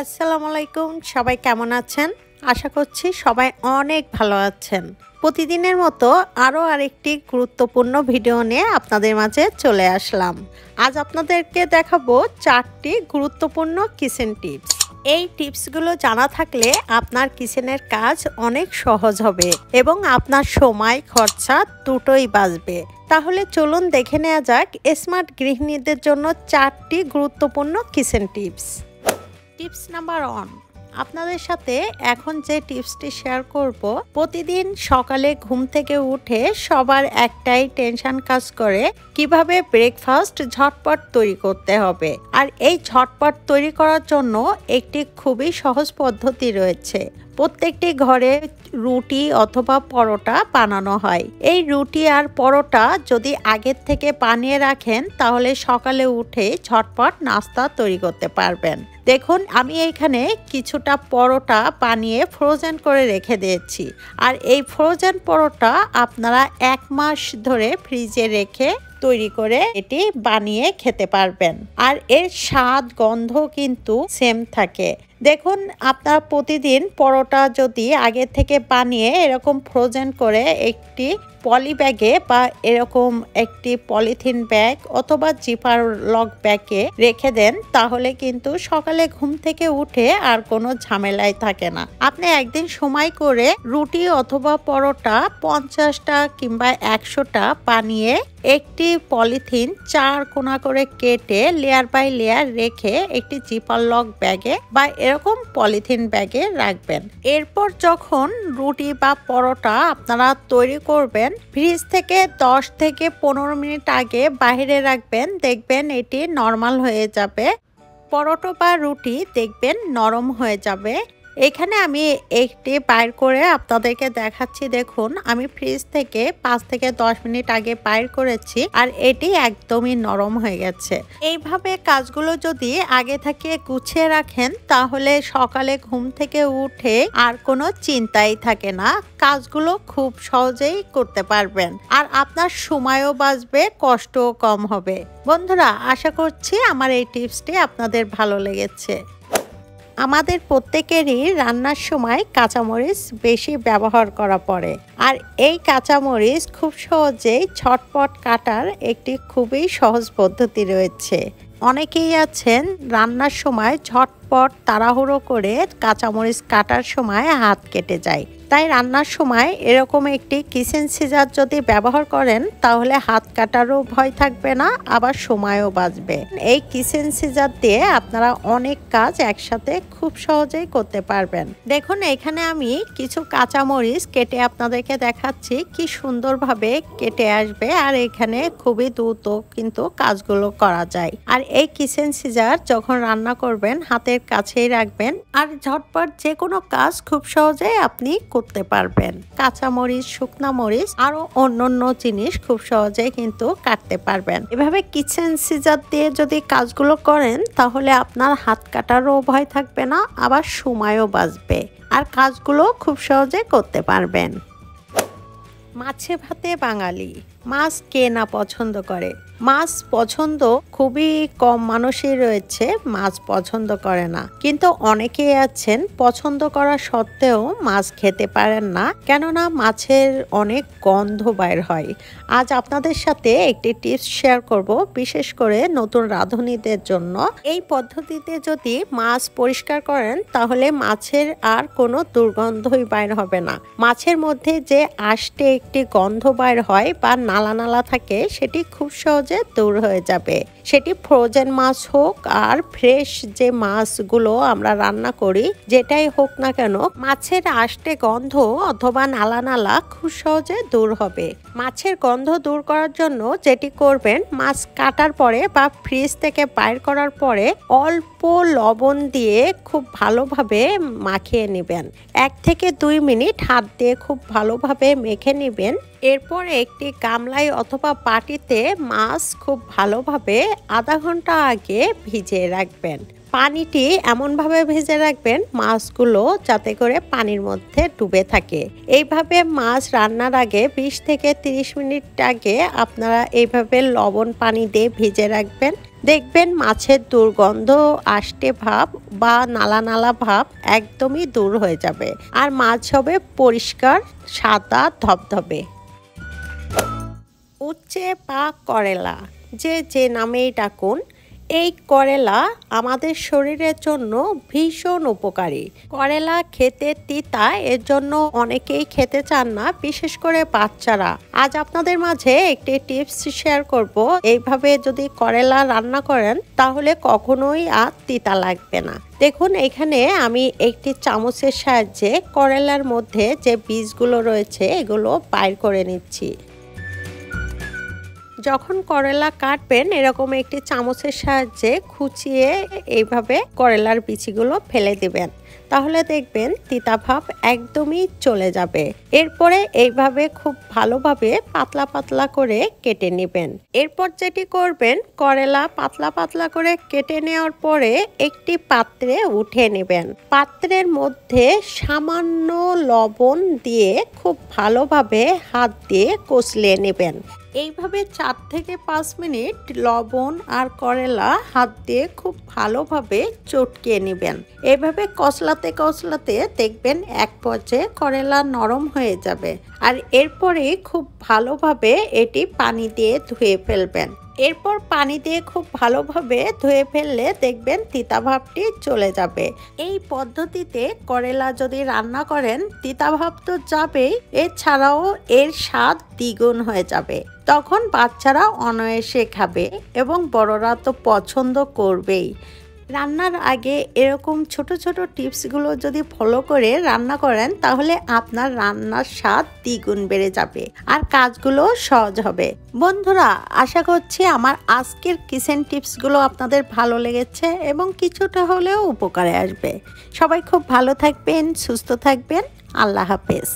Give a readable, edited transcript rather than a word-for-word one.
আসসালামু আলাইকুম, সবাই কেমন আছেন? আশা করছি সবাই অনেক ভালো আছেন। প্রতিদিনের মতো আরও আরেকটি গুরুত্বপূর্ণ ভিডিও নিয়ে আপনাদের মাঝে চলে আসলাম। আজ আপনাদেরকে দেখাবো 4টি গুরুত্বপূর্ণ কিচেন টিপস। এই টিপসগুলো জানা থাকলে আপনার কিচেনের কাজ অনেক সহজ হবে এবং আপনার সময় খরচা দুটোই বাঁচবে। তাহলে চলুন দেখে নেওয়া যাক স্মার্ট গৃহিণীদের জন্য 4টি গুরুত্বপূর্ণ কিচেন টিপস। টিপস নাম্বার 1, আপনাদের সাথে এখন যে টিপসটি শেয়ার করব, প্রতিদিন সকালে ঘুম থেকে উঠে সবার একটাই টেনশন কাজ করে কিভাবে ব্রেকফাস্ট ঝটপট তৈরি করতে হবে। আর এই ঝটপট তৈরি করার জন্য একটি খুবই সহজ পদ্ধতি রয়েছে। প্রত্যেকটি ঘরে রুটি অথবা পরোটা বানানো হয়। এই রুটি আর পরোটা যদি আগের থেকে বানিয়ে রাখেন তাহলে সকালে উঠে ঝটপট নাস্তা তৈরি করতে পারবেন। দেখুন, আমি এইখানে কিছুটা পরোটা বানিয়ে ফ্রোজেন করে রেখে দিয়েছি। আর এই ফ্রোজেন পরোটা আপনারা 1 মাস ধরে ফ্রিজে রেখে তৈরি করে এটি বানিয়ে খেতে পারবেন। আর এর স্বাদ গন্ধ কিন্তু সেম থাকে। দেখুন, আপনারা প্রতিদিন পরোটা যদি আগে থেকে বানিয়ে এরকম ফ্রোজেন করে একটি পলি ব্যাগে বা এরকম একটি পলিথিন ব্যাগ অথবা জিপার লক ব্যাগে রেখে দেন, তাহলে কিন্তু সকালে ঘুম থেকে উঠে আর কোনো ঝামেলাই থাকে না। আপনি একদিন সময় করে রুটি অথবা পরোটা 50টা কিংবা 100টা বানিয়ে একটি পলিথিন 4 কোণা করে কেটে লেয়ার বাই লেয়ার রেখে একটি জিপার লক ব্যাগে বা এরকম পলিথিন ব্যাগে রাখবেন। এরপর যখন রুটি বা পরোটা আপনারা তৈরি করবেন, ফ্রিজ থেকে 10 থেকে 15 মিনিট আগে বাইরে রাখবেন। দেখবেন এটি নরমাল হয়ে যাবে। পরোটা বা রুটি দেখবেন নরম হয়ে যাবে। এখানে আমি একটি বাইর করে আপনাদেরকে দেখাচ্ছি। দেখুন, আমি ফ্রিজ থেকে 5 থেকে 10 মিনিট আগে বাইর করেছি আর এটি একদমই নরম হয়ে গেছে। এইভাবে কাজগুলো যদি আগে থেকে গুছিয়ে রাখেন তাহলে সকালে ঘুম থেকে উঠে আর কোনো চিন্তাই থাকে না। কাজগুলো খুব সহজেই করতে পারবেন আর আপনার সময়ও বাঁচবে, কষ্টও কম হবে। বন্ধুরা, আশা করছি আমার এই টিপসটি আপনাদের ভালো লেগেছে। আমাদের প্রত্যেকেরই রান্নার সময় কাঁচামরিচ বেশি ব্যবহার করা পড়ে। আর এই কাঁচামরিচ খুব সহজেই ঝটপট কাটার একটি খুবই সহজ পদ্ধতি রয়েছে। অনেকেই আছেন রান্নার সময় ঝটপট তাড়াহুড়ো করে কাঁচামরিচ কাটার সময় হাত কেটে যায়। তাই রান্নার সময় এরকম একটি কিচেন সিজার যদি ব্যবহার করেন তাহলে হাত কাটারও ভয় থাকবে না, আবার সময়ও বাঁচবে। এই কিচেন সিজার দিয়ে আপনারা অনেক কাজ একসাথে খুব সহজেই করতে পারবেন। দেখুন, এখানে আমি কিছু কাঁচামরিচ কেটে আপনাদেরকে দেখাচ্ছি কি সুন্দরভাবে কেটে আসবে। আর এখানে খুবই দ্রুত কিন্তু কাজগুলো করা যায়। আর এই কিচেন সিজার যখন রান্না করবেন হাতের কাছেই রাখবেন আর ঝটপট যে কোনো কাজ খুব সহজেই আপনি করতে পারবেন। কাঁচামরিচ, শুকনা মরিচ আরো অন্যান্য জিনিস খুব সহজেই কিন্তু কাটতে পারবেন। এভাবে কিচেন সিজার দিয়ে যদি কাজগুলো করেন তাহলে আপনার হাত কাটারও ভয় থাকবে না, আবার সময়ও বাঁচবে আর কাজগুলো খুব সহজে করতে পারবেন। মাছে ভাতে বাঙালি, মাছ কে না পছন্দ করে? মাছ পছন্দ খুবই কম মানুষই রয়েছে মাছ পছন্দ করে না, কিন্তু অনেকেই আছেন পছন্দ করা সত্ত্বেও মাছ খেতে পারেন না, কেননা মাছের অনেক গন্ধ বাইর হয়। আজ আপনাদের সাথে একটি টিপস শেয়ার করব, বিশেষ করে নতুন রাঁধুনিদের জন্য। এই পদ্ধতিতে যদি মাছ পরিষ্কার করেন তাহলে মাছের আর কোনো দুর্গন্ধই বাইর হবে না। মাছের মধ্যে যে আষ্টে একটি গন্ধ বাইর হয় বা নালা নালা থাকে সেটি খুব সহজে দূর হয়ে যাবে। সেটি ফ্রোজেন মাছ হোক আর ফ্রেশ যে মাছগুলো আমরা রান্না করি যেটাই হোক না কেন, মাছের আষ্টে গন্ধ অথবা নালা নালা খুব সহজে দূর হবে। মাছের গন্ধ দূর করার জন্য যেটি করবেন, মাছ কাটার পরে বা ফ্রিজ থেকে বাইর করার পরে অল্প লবণ দিয়ে খুব ভালোভাবে মাখিয়ে নেবেন। 1 থেকে 2 মিনিট হাত দিয়ে খুব ভালোভাবে মেখে নেবেন। এরপর একটি গামলায় অথবা বাটিতে মাছ খুব ভালোভাবে আধা ঘন্টা আগে ভিজিয়ে রাখবেন। পানিটি এমনভাবে ভেজে রাখবেন মাছগুলো যাতে করে পানির মধ্যে ডুবে থাকে। এইভাবে মাছ রান্নার আগে 20 থেকে 30 মিনিট আগে আপনারা এইভাবে লবণ পানি দিয়ে ভিজে রাখবেন। দেখবেন মাছের দুর্গন্ধ আসতে ভাব বা নালা নালা ভাব একদমই দূর হয়ে যাবে, আর মাছ হবে পরিষ্কার সাদা ধবধবে। উচ্ছে বা করেলা যে নামেই ডাকুন, এই করেলা আমাদের শরীরের জন্য ভীষণ উপকারী। করেলা খেতে তিতা, এর জন্য অনেকেই খেতে চান না, বিশেষ করে বাচ্চারা। আজ আপনাদের মাঝে একটি টিপস শেয়ার করব। এইভাবে যদি করেলা রান্না করেন তাহলে কখনোই আর তিতা লাগবে না। দেখুন, এখানে আমি একটি চামচের সাহায্যে করেলার মধ্যে যে বীজগুলো রয়েছে এগুলো বাইর করে নিচ্ছি। যখন করলা কাটবেন এরকম একটি চামচের সাহায্যে খুঁচিয়ে এইভাবে করলার বিচিগুলো ফেলে দিবেন, তাহলে দেখবেন তিতা ভাব একদমই চলে যাবে। এরপরে এইভাবে খুব ভালোভাবে পাতলা পাতলা করে কেটে নেবেন। এরপর যেটি করবেন, করলা পাতলা পাতলা করে কেটে নেওয়ার পরে একটি পাত্রে উঠে নেবেন। পাত্রের মধ্যে সামান্য লবণ দিয়ে খুব ভালোভাবে হাত দিয়ে কষলিয়ে নেবেন। এইভাবে 4 থেকে 5 মিনিট লবণ আর করলা হাত দিয়ে খুব ভালোভাবে চটকিয়ে নেবেন। এইভাবে কষলাতে কষলাতে দেখবেন এক পর্যায়ে করলা নরম হয়ে যাবে, আর এরপরে খুব ভালোভাবে এটি পানি দিয়ে ধুয়ে ফেলবেন। এরপর পানি দিয়ে খুব ভালোভাবে ধুয়ে ফেললে দেখবেন তিতা ভাবটি চলে যাবে। এই পদ্ধতিতে করলা যদি রান্না করেন তিতা ভাব তো যাবেই, এছাড়াও এর স্বাদ দ্বিগুণ হয়ে যাবে। তখন বাচ্চারা অনায়াসে খাবে এবং বড়রা তো পছন্দ করবেই। রান্নার আগে এরকম ছোট ছোট টিপসগুলো যদি ফলো করে রান্না করেন তাহলে আপনার রান্নার স্বাদ দ্বিগুণ বেড়ে যাবে আর কাজগুলো সহজ হবে। বন্ধুরা, আশা করছি আমার আজকের কিচেন টিপসগুলো আপনাদের ভালো লেগেছে এবং কিছুটা হলেও উপকারে আসবে। সবাই খুব ভালো থাকবেন, সুস্থ থাকবেন। আল্লাহ হাফেজ।